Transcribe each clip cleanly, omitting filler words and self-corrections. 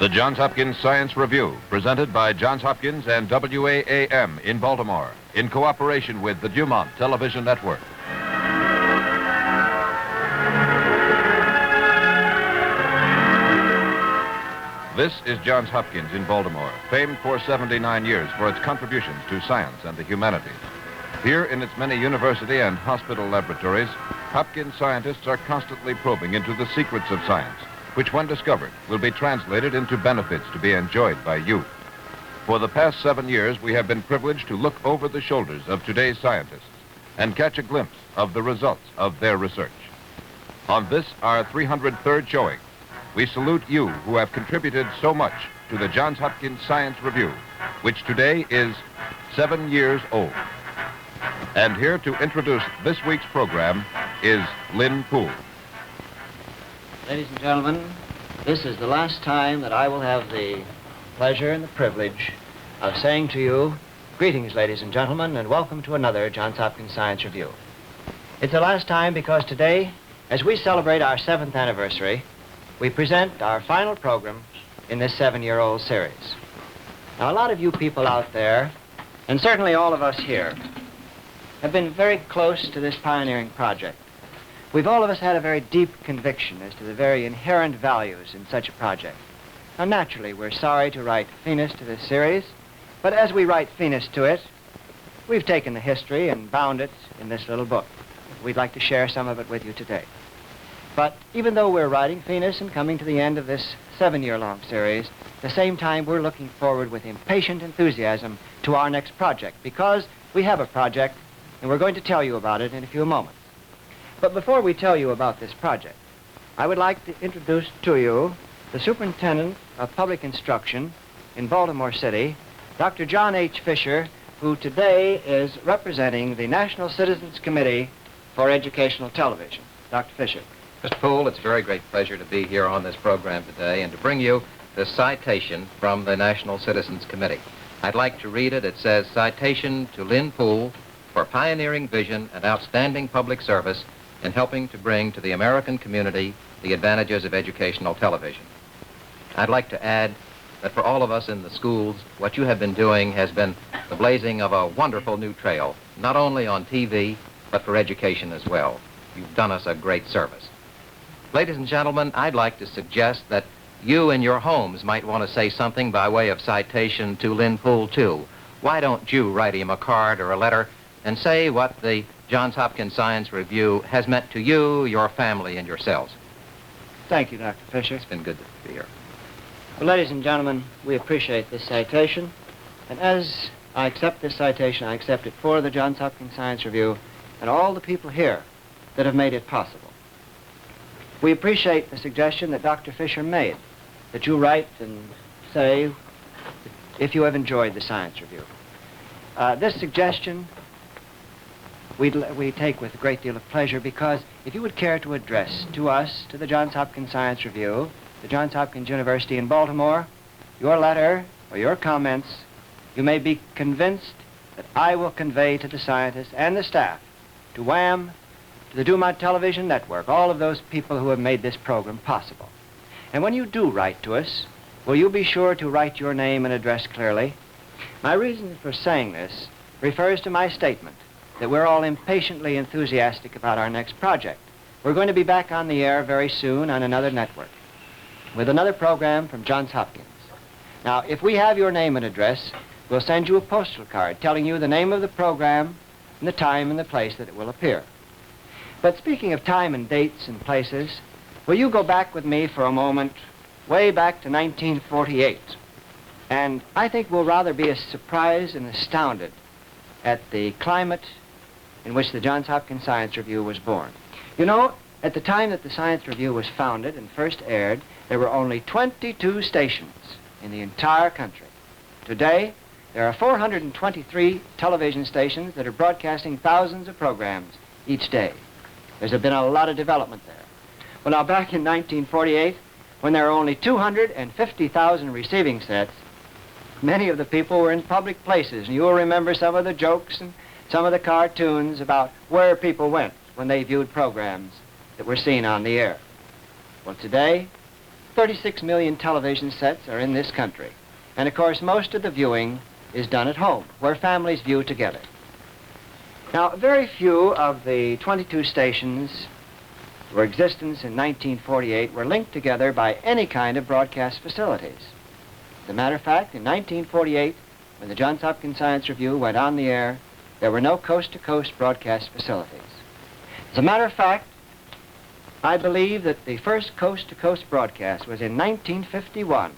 The Johns Hopkins Science Review, presented by Johns Hopkins and WAAM in Baltimore, in cooperation with the DuMont Television Network. This is Johns Hopkins in Baltimore, famed for 79 years for its contributions to science and the humanities. Here in its many university and hospital laboratories, Hopkins scientists are constantly probing into the secrets of science, which, when discovered, will be translated into benefits to be enjoyed by you. For the past 7 years, we have been privileged to look over the shoulders of today's scientists and catch a glimpse of the results of their research. On this, our 303rd showing, we salute you who have contributed so much to the Johns Hopkins Science Review, which today is 7 years old. And here to introduce this week's program is Lynn Poole. Ladies and gentlemen, this is the last time that I will have the pleasure and the privilege of saying to you, greetings, ladies and gentlemen, and welcome to another Johns Hopkins Science Review. It's the last time because today, as we celebrate our 7th anniversary, we present our final program in this 7-year-old series. Now, a lot of you people out there, and certainly all of us here, have been very close to this pioneering project. We've all of us had a very deep conviction as to the very inherent values in such a project. Now, naturally, we're sorry to write finis to this series, but as we write finis to it, we've taken the history and bound it in this little book. We'd like to share some of it with you today. But even though we're writing finis and coming to the end of this 7-year-long series, at the same time, we're looking forward with impatient enthusiasm to our next project, because we have a project, and we're going to tell you about it in a few moments. But before we tell you about this project, I would like to introduce to you the Superintendent of Public Instruction in Baltimore City, Dr. John H. Fisher, who today is representing the National Citizens Committee for Educational Television. Dr. Fisher. Mr. Poole, it's a very great pleasure to be here on this program today and to bring you this citation from the National Citizens Committee. I'd like to read it. It says, "Citation to Lynn Poole for pioneering vision and outstanding public service in helping to bring to the American community the advantages of educational television." I'd like to add that for all of us in the schools, what you have been doing has been the blazing of a wonderful new trail, not only on TV, but for education as well. You've done us a great service. Ladies and gentlemen, I'd like to suggest that you in your homes might want to say something by way of citation to Lynn Poole, too. Why don't you write him a card or a letter and say what the Johns Hopkins Science Review has meant to you, your family, and yourselves. Thank you, Dr. Fisher. It's been good to be here. Well, ladies and gentlemen, we appreciate this citation. And as I accept this citation, I accept it for the Johns Hopkins Science Review and all the people here that have made it possible. We appreciate the suggestion that Dr. Fisher made, that you write and say if you have enjoyed the Science Review. This suggestion we take with a great deal of pleasure, because if you would care to address to us, to the Johns Hopkins Science Review, the Johns Hopkins University in Baltimore, your letter or your comments, you may be convinced that I will convey to the scientists and the staff, to WAM, to the DuMont Television Network, all of those people who have made this program possible. And when you do write to us, will you be sure to write your name and address clearly? My reason for saying this refers to my statement that we're all impatiently enthusiastic about our next project. We're going to be back on the air very soon on another network with another program from Johns Hopkins. Now, if we have your name and address, we'll send you a postal card telling you the name of the program and the time and the place that it will appear. But speaking of time and dates and places, will you go back with me for a moment way back to 1948? And I think we'll rather be as surprised and astounded at the climate in which the Johns Hopkins Science Review was born. You know, at the time that the Science Review was founded and first aired, there were only 22 stations in the entire country. Today, there are 423 television stations that are broadcasting thousands of programs each day. There's been a lot of development there. Well, now, back in 1948, when there were only 250,000 receiving sets, many of the people were in public places, and you'll remember some of the jokes and some of the cartoons about where people went when they viewed programs that were seen on the air. Well, today, 36 million television sets are in this country. And of course, most of the viewing is done at home, where families view together. Now, very few of the 22 stations for existence in 1948 were linked together by any kind of broadcast facilities. As a matter of fact, in 1948, when the Johns Hopkins Science Review went on the air, there were no coast-to-coast broadcast facilities. As a matter of fact, I believe that the first coast-to-coast broadcast was in 1951,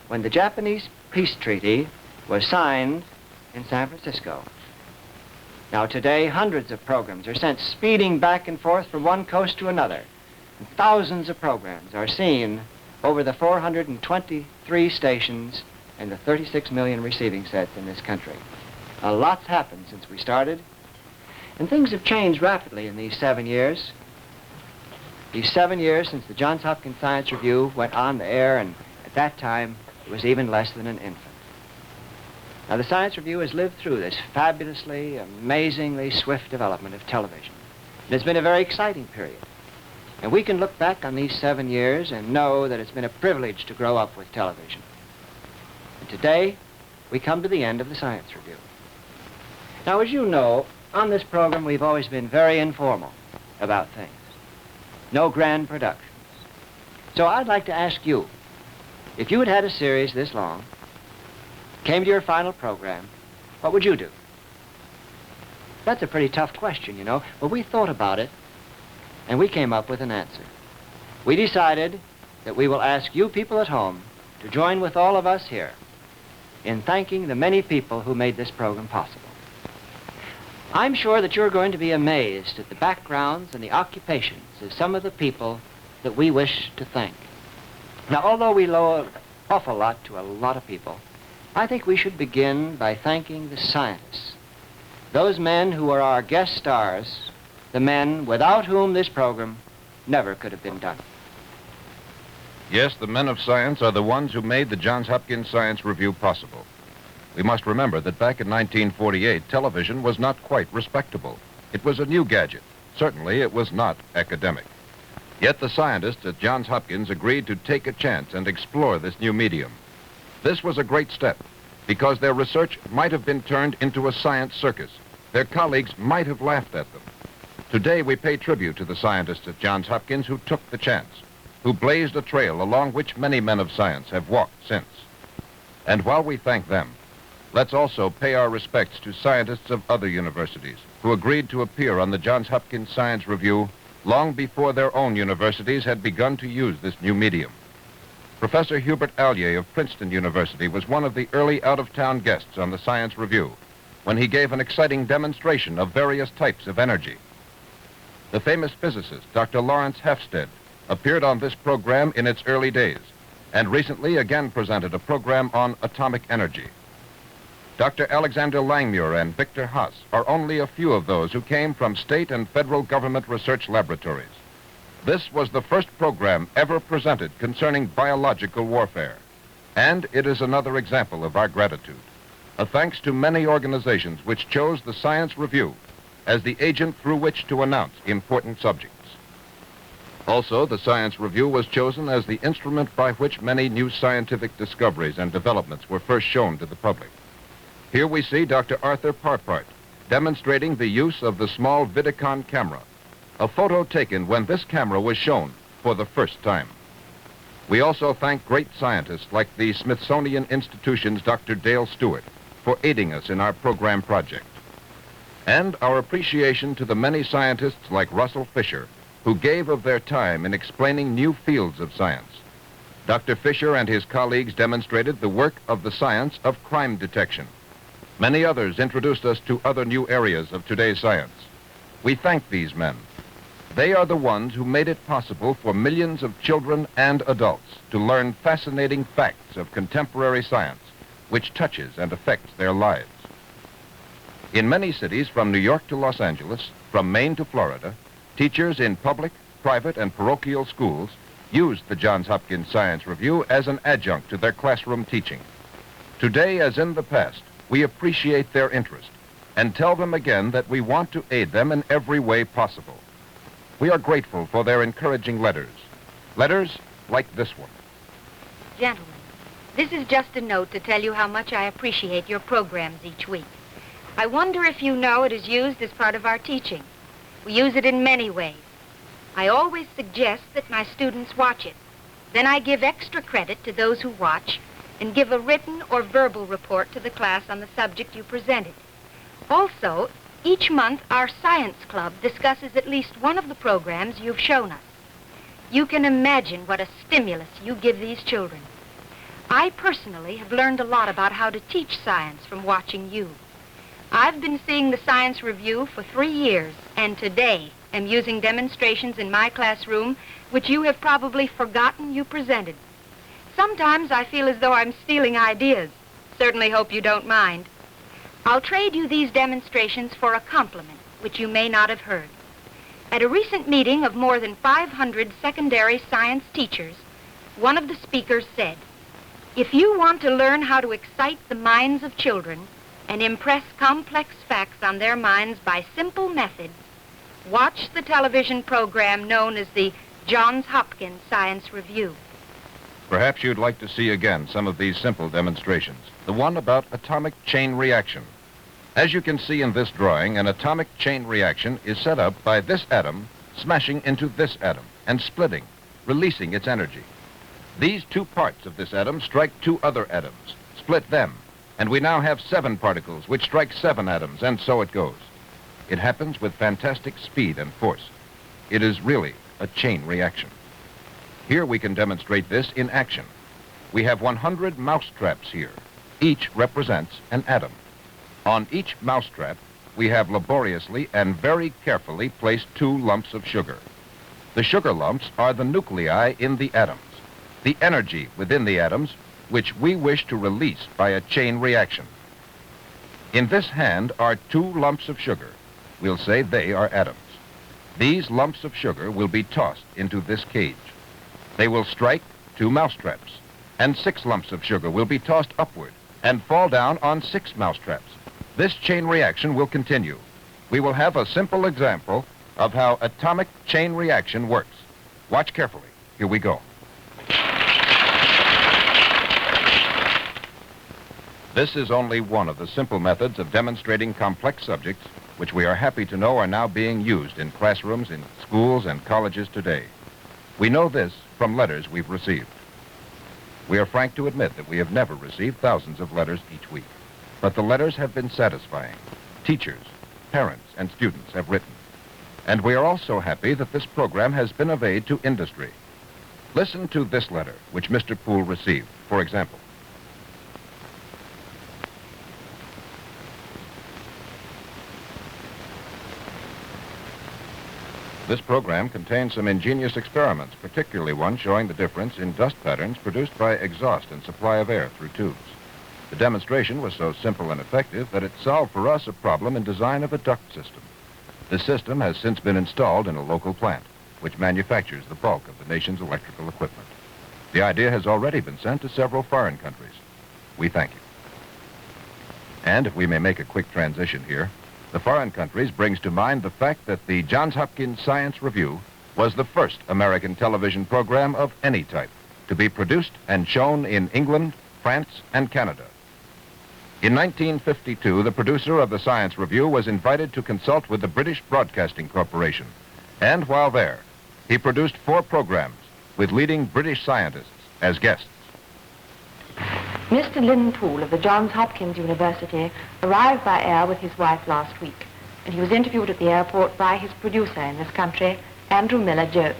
when the Japanese peace treaty was signed in San Francisco. Now today, hundreds of programs are sent speeding back and forth from one coast to another. And thousands of programs are seen over the 423 stations and the 36 million receiving sets in this country. A lot's happened since we started, and things have changed rapidly in these 7 years. These 7 years since the Johns Hopkins Science Review went on the air, and at that time, it was even less than an infant. Now, the Science Review has lived through this fabulously, amazingly swift development of television. It's been a very exciting period. And we can look back on these 7 years and know that it's been a privilege to grow up with television. And today, we come to the end of the Science Review. Now, as you know, on this program, we've always been very informal about things. No grand productions. So I'd like to ask you, if you had had a series this long, came to your final program, what would you do? That's a pretty tough question, you know, but we thought about it, and we came up with an answer. We decided that we will ask you people at home to join with all of us here in thanking the many people who made this program possible. I'm sure that you're going to be amazed at the backgrounds and the occupations of some of the people that we wish to thank. Now, although we owe an awful lot to a lot of people, I think we should begin by thanking the scientists, those men who are our guest stars, the men without whom this program never could have been done. Yes, the men of science are the ones who made the Johns Hopkins Science Review possible. We must remember that back in 1948, television was not quite respectable. It was a new gadget. Certainly, it was not academic. Yet the scientists at Johns Hopkins agreed to take a chance and explore this new medium. This was a great step, because their research might have been turned into a science circus. Their colleagues might have laughed at them. Today, we pay tribute to the scientists at Johns Hopkins who took the chance, who blazed a trail along which many men of science have walked since. And while we thank them, let's also pay our respects to scientists of other universities who agreed to appear on the Johns Hopkins Science Review long before their own universities had begun to use this new medium. Professor Hubert Allier of Princeton University was one of the early out-of-town guests on the Science Review when he gave an exciting demonstration of various types of energy. The famous physicist, Dr. Lawrence Hafstad, appeared on this program in its early days and recently again presented a program on atomic energy. Dr. Alexander Langmuir and Victor Haas are only a few of those who came from state and federal government research laboratories. This was the first program ever presented concerning biological warfare, and it is another example of our gratitude. A thanks to many organizations which chose the Science Review as the agent through which to announce important subjects. Also, the Science Review was chosen as the instrument by which many new scientific discoveries and developments were first shown to the public. Here we see Dr. Arthur Parpart demonstrating the use of the small vidicon camera, a photo taken when this camera was shown for the first time. We also thank great scientists like the Smithsonian Institution's Dr. Dale Stewart for aiding us in our program project. And our appreciation to the many scientists like Russell Fisher who gave of their time in explaining new fields of science. Dr. Fisher and his colleagues demonstrated the work of the science of crime detection. Many others introduced us to other new areas of today's science. We thank these men. They are the ones who made it possible for millions of children and adults to learn fascinating facts of contemporary science, which touches and affects their lives. In many cities, from New York to Los Angeles, from Maine to Florida, teachers in public, private, and parochial schools used the Johns Hopkins Science Review as an adjunct to their classroom teaching. Today, as in the past, we appreciate their interest and tell them again that we want to aid them in every way possible. We are grateful for their encouraging letters like this one. Gentlemen, this is just a note to tell you how much I appreciate your programs each week. I wonder if you know it is used as part of our teaching. We use it in many ways. I always suggest that my students watch it. Then I give extra credit to those who watch and give a written or verbal report to the class on the subject you presented. Also, each month our science club discusses at least one of the programs you've shown us. You can imagine what a stimulus you give these children. I personally have learned a lot about how to teach science from watching you. I've been seeing the Science Review for 3 years, and today am using demonstrations in my classroom which you have probably forgotten you presented. Sometimes I feel as though I'm stealing ideas. Certainly hope you don't mind. I'll trade you these demonstrations for a compliment, which you may not have heard. At a recent meeting of more than 500 secondary science teachers, one of the speakers said, "If you want to learn how to excite the minds of children and impress complex facts on their minds by simple methods, watch the television program known as the Johns Hopkins Science Review." Perhaps you'd like to see again some of these simple demonstrations. The one about atomic chain reaction. As you can see in this drawing, an atomic chain reaction is set up by this atom smashing into this atom and splitting, releasing its energy. These two parts of this atom strike two other atoms, split them, and we now have 7 particles which strike 7 atoms, and so it goes. It happens with fantastic speed and force. It is really a chain reaction. Here we can demonstrate this in action. We have 100 mousetraps here. Each represents an atom. On each mousetrap, we have laboriously and very carefully placed 2 lumps of sugar. The sugar lumps are the nuclei in the atoms, the energy within the atoms, which we wish to release by a chain reaction. In this hand are 2 lumps of sugar. We'll say they are atoms. These lumps of sugar will be tossed into this cage. They will strike 2 mousetraps, and 6 lumps of sugar will be tossed upward and fall down on 6 mousetraps. This chain reaction will continue. We will have a simple example of how atomic chain reaction works. Watch carefully. Here we go. This is only one of the simple methods of demonstrating complex subjects which we are happy to know are now being used in classrooms, in schools, and colleges today. We know this from letters we've received. We are frank to admit that we have never received thousands of letters each week. But the letters have been satisfying. Teachers, parents, and students have written. And we are also happy that this program has been of aid to industry. Listen to this letter, which Mr. Poole received, for example. This program contains some ingenious experiments, particularly one showing the difference in dust patterns produced by exhaust and supply of air through tubes. The demonstration was so simple and effective that it solved for us a problem in design of a duct system. This system has since been installed in a local plant, which manufactures the bulk of the nation's electrical equipment. The idea has already been sent to several foreign countries. We thank you. And if we may make a quick transition here, the foreign countries brings to mind the fact that the Johns Hopkins Science Review was the first American television program of any type to be produced and shown in England, France, and Canada. In 1952, the producer of the Science Review was invited to consult with the British Broadcasting Corporation. And while there, he produced 4 programs with leading British scientists as guests. Mr. Lynn Poole of the Johns Hopkins University arrived by air with his wife last week, and he was interviewed at the airport by his producer in this country, Andrew Miller Jones.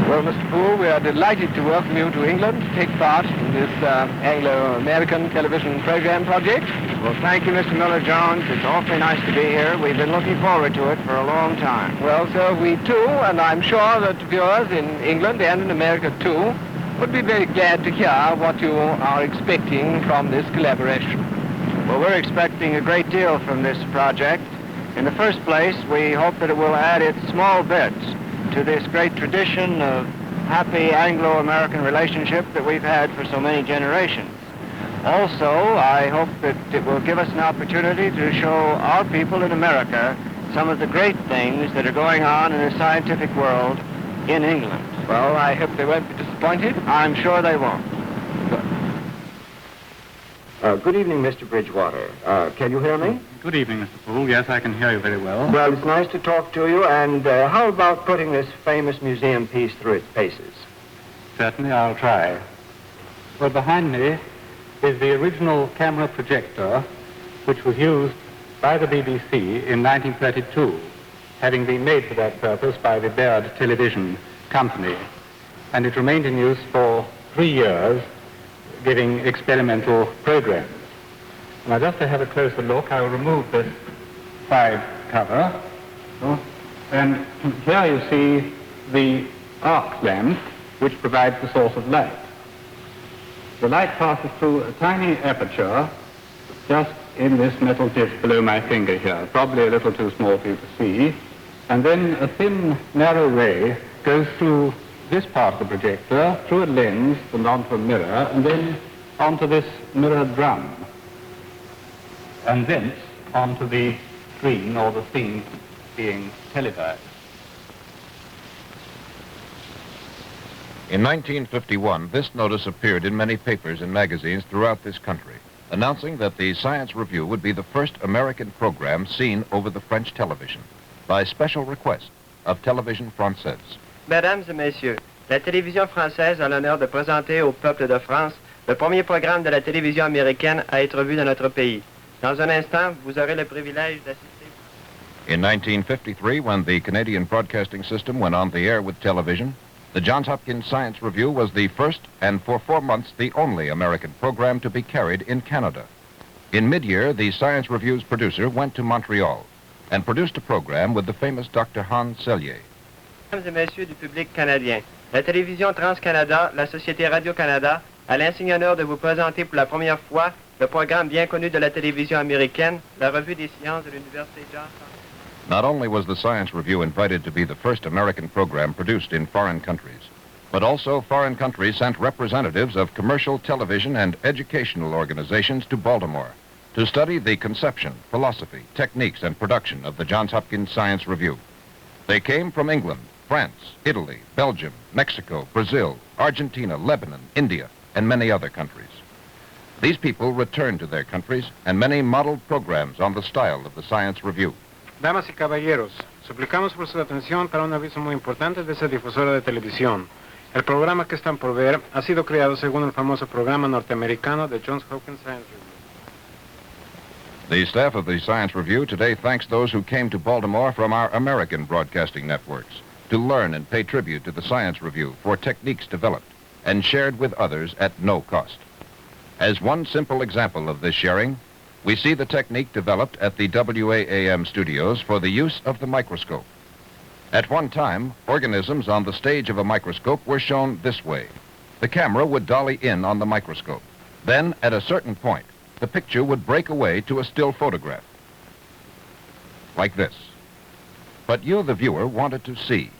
Well, Mr. Poole, we are delighted to welcome you to England to take part in this Anglo-American television program project. Well, thank you, Mr. Miller-Jones. It's awfully nice to be here. We've been looking forward to it for a long time. Well, so we too, and I'm sure that viewers in England and in America too would be very glad to hear what you are expecting from this collaboration. Well, we're expecting a great deal from this project. In the first place, we hope that it will add its small bits to this great tradition of happy Anglo-American relationship that we've had for so many generations. Also, I hope that it will give us an opportunity to show our people in America some of the great things that are going on in the scientific world in England. Well, I hope they won't be disappointed. I'm sure they won't. Good evening, Mr. Bridgewater. Can you hear me? Good evening, Mr. Poole. Yes, I can hear you very well. Well, it's nice to talk to you, and how about putting this famous museum piece through its paces? Certainly, I'll try. Well, behind me is the original camera projector, which was used by the BBC in 1932, having been made for that purpose by the Baird Television Company. And it remained in use for 3 years, giving experimental programs. Now, just to have a closer look, I will remove this side cover. And here you see the arc lamp, which provides the source of light. The light passes through a tiny aperture just in this metal disc below my finger here, probably a little too small for you to see. And then a thin, narrow ray goes through this part of the projector, through a lens and onto a mirror, and then onto this mirror drum. And thence onto the screen or the scene being televised. In 1951, this notice appeared in many papers and magazines throughout this country, announcing that the Science Review would be the first American program seen over the French television, by special request of Télévision Française. Mesdames et messieurs, la télévision française a l'honneur de présenter au peuple de France le premier programme de la télévision américaine à être vu dans notre pays. Dans un instant, vous aurez le privilège d'assister. In 1953, when the Canadian Broadcasting System went on the air with television, the Johns Hopkins Science Review was the first and for 4 months the only American program to be carried in Canada. In mid-year, the Science Review's producer went to Montreal and produced a program with the famous Dr. Hans Selye. Mesdames et messieurs du public canadien, la télévision Trans-Canada, la Société Radio-Canada, a l'insigne honneur de vous présenter pour la première fois le programme bien connu de la télévision américaine, la Revue des sciences de l'Université Johns Hopkins. Not only was the Science Review invited to be the first American program produced in foreign countries, but also foreign countries sent representatives of commercial television and educational organizations to Baltimore to study the conception, philosophy, techniques, and production of the Johns Hopkins Science Review. They came from England, France, Italy, Belgium, Mexico, Brazil, Argentina, Lebanon, India, and many other countries. These people returned to their countries, and many modeled programs on the style of the Science Review. Damas y caballeros, suplicamos por su atención para un aviso muy importante de esa difusora de televisión. El programa que están por ver ha sido creado según el famoso programa norteamericano de Johns Hopkins Science Review. The staff of the Science Review today thanks those who came to Baltimore from our American broadcasting networks to learn and pay tribute to the Science Review for techniques developed and shared with others at no cost. As one simple example of this sharing, we see the technique developed at the WAAM studios for the use of the microscope. At one time, organisms on the stage of a microscope were shown this way. The camera would dolly in on the microscope. Then, at a certain point, the picture would break away to a still photograph, like this. But you, the viewer, wanted to see,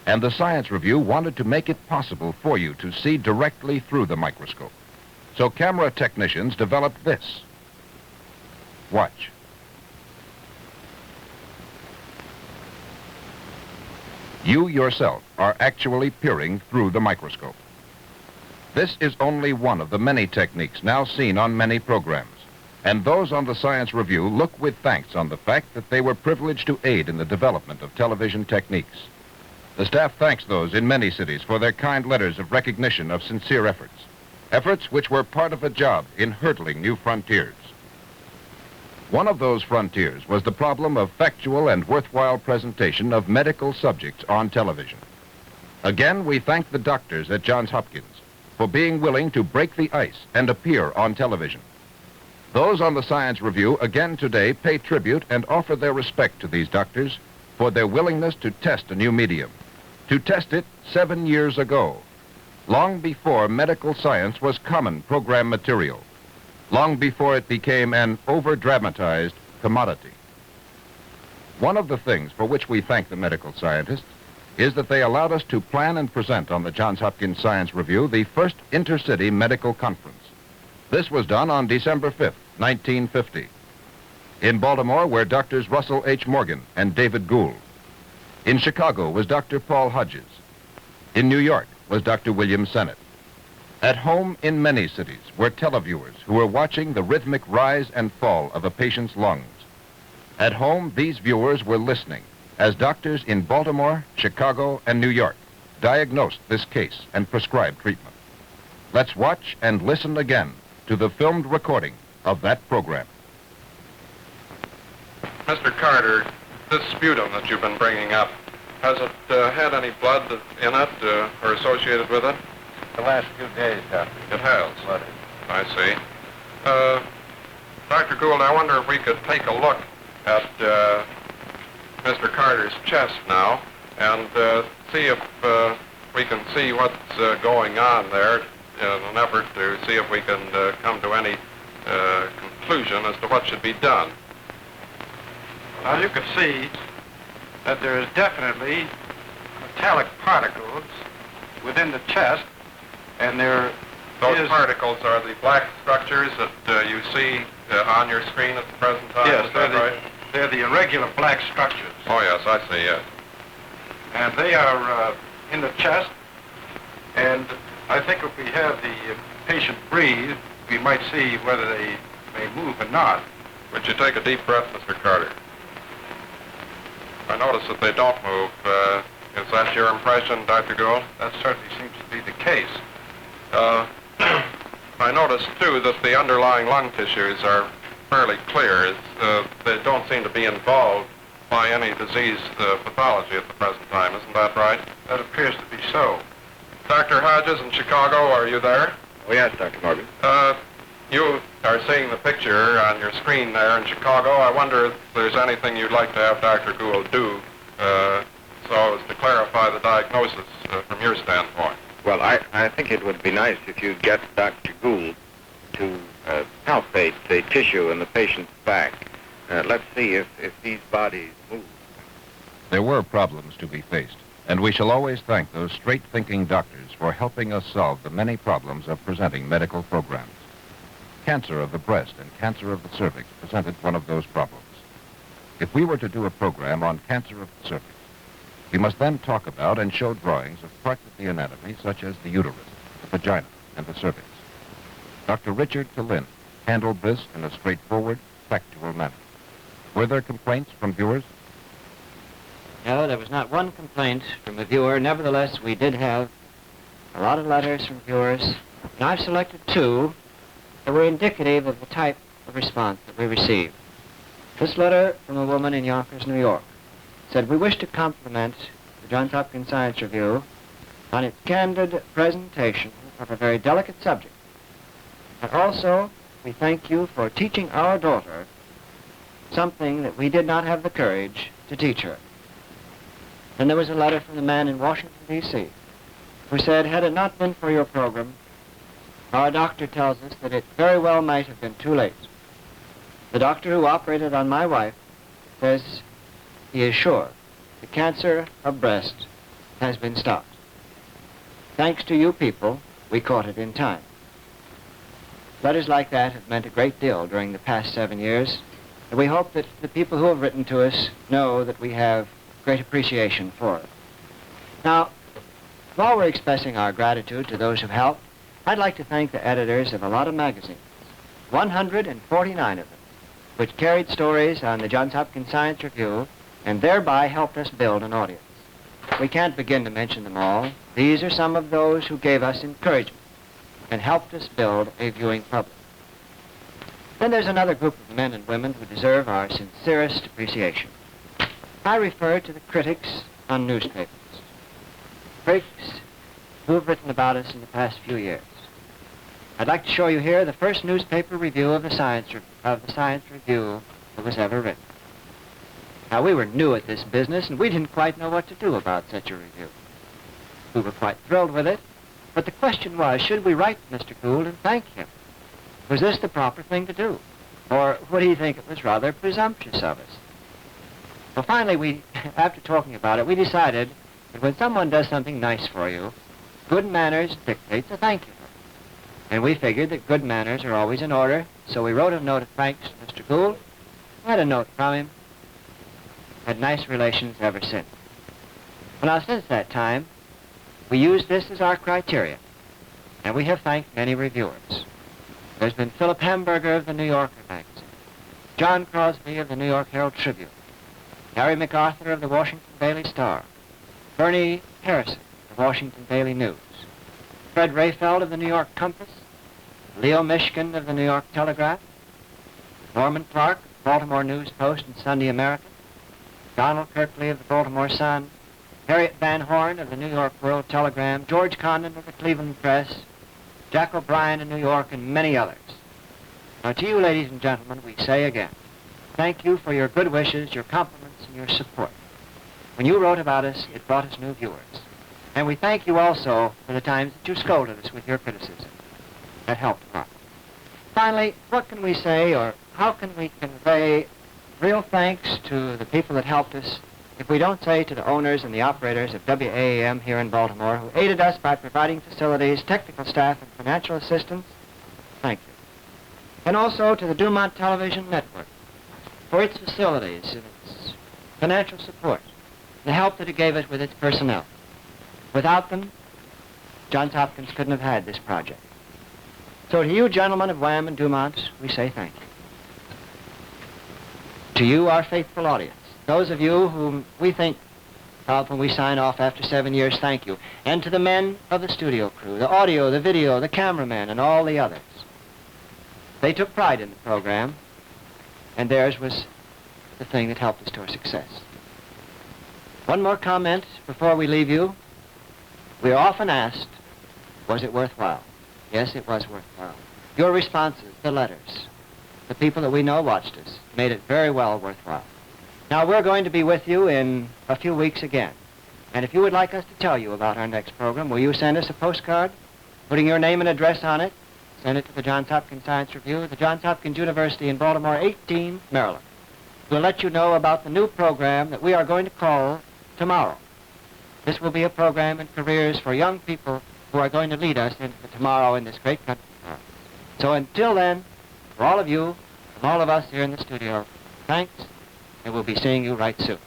and the Science Review wanted to make it possible for you to see directly through the microscope. So camera technicians developed this. Watch. You yourself are actually peering through the microscope. This is only one of the many techniques now seen on many programs, and those on the Science Review look with thanks on the fact that they were privileged to aid in the development of television techniques. The staff thanks those in many cities for their kind letters of recognition of sincere efforts, efforts which were part of a job in hurdling new frontiers. One of those frontiers was the problem of factual and worthwhile presentation of medical subjects on television. Again, we thank the doctors at Johns Hopkins for being willing to break the ice and appear on television. Those on the Science Review again today pay tribute and offer their respect to these doctors for their willingness to test a new medium, to test it 7 years ago, long before medical science was common program material, long before it became an over-dramatized commodity. One of the things for which we thank the medical scientists is that they allowed us to plan and present on the Johns Hopkins Science Review the first intercity medical conference. This was done on December 5th, 1950. In Baltimore were Doctors Russell H. Morgan and David Gould. In Chicago was Dr. Paul Hodges. In New York was Dr. William Sennett. At home in many cities were televiewers who were watching the rhythmic rise and fall of a patient's lungs. At home, these viewers were listening as doctors in Baltimore, Chicago, and New York diagnosed this case and prescribed treatment. Let's watch and listen again to the filmed recording of that program. Mr. Carter, this sputum that you've been bringing up, has it had any blood in it or associated with it? The last few days, Doctor. It has? Bloody. I see. Dr. Gould, I wonder if we could take a look at Mr. Carter's chest now and see if we can see what's going on there in an effort to see if we can come to any conclusion as to what should be done. Now, you can see that there is definitely metallic particles within the chest, and those particles are the black structures that you see on your screen at the present time. Yes, is that right? They're the irregular black structures. Oh, yes, I see, yes. And they are in the chest, and I think if we have the patient breathe, we might see whether they may move or not. Would you take a deep breath, Mr. Carter? I notice that they don't move. Is that your impression, Dr. Gould? That certainly seems to be the case. I notice, too, that the underlying lung tissues are fairly clear. They don't seem to be involved by any disease pathology at the present time. Isn't that right? That appears to be so. Dr. Hodges in Chicago, are you there? Oh, yes, Dr. Morgan. You are seeing the picture on your screen there in Chicago. I wonder if there's anything you'd like to have Dr. Gould do so as to clarify the diagnosis from your standpoint. Well, I think it would be nice if you'd get Dr. Gould to palpate the tissue in the patient's back. Let's see if these bodies move. There were problems to be faced, and we shall always thank those straight-thinking doctors for helping us solve the many problems of presenting medical programs. Cancer of the breast and cancer of the cervix presented one of those problems. If we were to do a program on cancer of the cervix, we must then talk about and show drawings of parts of the anatomy such as the uterus, the vagina, and the cervix. Dr. Richard Lynn handled this in a straightforward, factual manner. Were there complaints from viewers? No, there was not one complaint from a viewer. Nevertheless, we did have a lot of letters from viewers, and I've selected two that were indicative of the type of response that we received. This letter from a woman in Yonkers, New York, said, "We wish to compliment the Johns Hopkins Science Review on its candid presentation of a very delicate subject. And also, we thank you for teaching our daughter something that we did not have the courage to teach her." Then there was a letter from the man in Washington, D.C., who said, "Had it not been for your program, our doctor tells us that it very well might have been too late. The doctor who operated on my wife says he is sure the cancer of breast has been stopped. Thanks to you people, we caught it in time." Letters like that have meant a great deal during the past 7 years, and we hope that the people who have written to us know that we have great appreciation for it. Now, while we're expressing our gratitude to those who've helped, I'd like to thank the editors of a lot of magazines, 149 of them, which carried stories on the Johns Hopkins Science Review and thereby helped us build an audience. We can't begin to mention them all. These are some of those who gave us encouragement and helped us build a viewing public. Then there's another group of men and women who deserve our sincerest appreciation. I refer to the critics on newspapers, critics who have written about us in the past few years. I'd like to show you here the first newspaper review of the Science Review that was ever written. Now, we were new at this business, and we didn't quite know what to do about such a review. We were quite thrilled with it, but the question was, should we write Mr. Gould and thank him? Was this the proper thing to do? Or would he think it was rather presumptuous of us? Well, finally, after talking about it, we decided that when someone does something nice for you, good manners dictates a thank you. And we figured that good manners are always in order, so we wrote a note of thanks to Mr. Gould, I had a note from him. Had nice relations ever since. Well, now, since that time, we used this as our criteria, and we have thanked many reviewers. There's been Philip Hamburger of the New Yorker magazine, John Crosby of the New York Herald Tribune, Harry MacArthur of the Washington Daily Star, Bernie Harrison of the Washington Daily News, Fred Rayfeld of the New York Compass, Leo Mishkin of the New York Telegraph, Norman Clark of the Baltimore News Post and Sunday American, Donald Kirkley of the Baltimore Sun, Harriet Van Horn of the New York World Telegram, George Condon of the Cleveland Press, Jack O'Brien of New York, and many others. Now, to you, ladies and gentlemen, we say again, thank you for your good wishes, your compliments, and your support. When you wrote about us, it brought us new viewers. And we thank you also for the times that you scolded us with your criticism. That helped a lot. Finally, what can we say, or how can we convey real thanks to the people that helped us if we don't say to the owners and the operators of WAAM here in Baltimore, who aided us by providing facilities, technical staff, and financial assistance? Thank you. And also to the DuMont Television Network for its facilities and its financial support, the help that it gave us with its personnel. Without them, Johns Hopkins couldn't have had this project. So to you, gentlemen of Wham and DuMont, we say thank you. To you, our faithful audience, those of you whom we think of when we sign off after 7 years, thank you. And to the men of the studio crew, the audio, the video, the cameraman, and all the others. They took pride in the program, and theirs was the thing that helped us to our success. One more comment before we leave you. We are often asked, was it worthwhile? Yes, it was worthwhile. Your responses, the letters, the people that we know watched us, made it very well worthwhile. Now, we're going to be with you in a few weeks again. And if you would like us to tell you about our next program, will you send us a postcard, putting your name and address on it? Send it to the Johns Hopkins Science Review, the Johns Hopkins University in Baltimore, 18, Maryland. We'll let you know about the new program that we are going to call Tomorrow. This will be a program in careers for young people who are going to lead us into the tomorrow in this great country. So until then, for all of you, from all of us here in the studio, thanks, and we'll be seeing you right soon.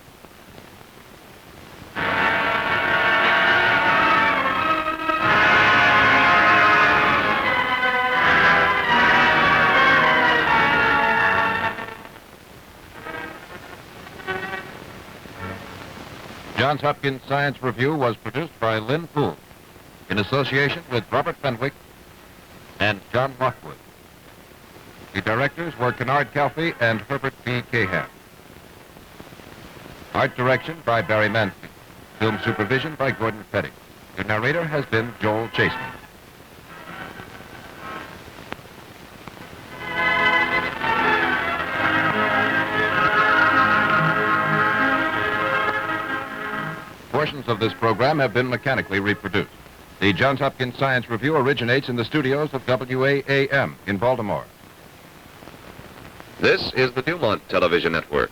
Johns Hopkins Science Review was produced by Lynn Poole in association with Robert Fenwick and John Lockwood. The directors were Kennard Calfee and Herbert B. Cahan. Art direction by Barry Mansfield. Film supervision by Gordon Petty. The narrator has been Joel Chaseman. Portions of this program have been mechanically reproduced. The Johns Hopkins Science Review originates in the studios of WAAM in Baltimore. This is the DuMont Television Network.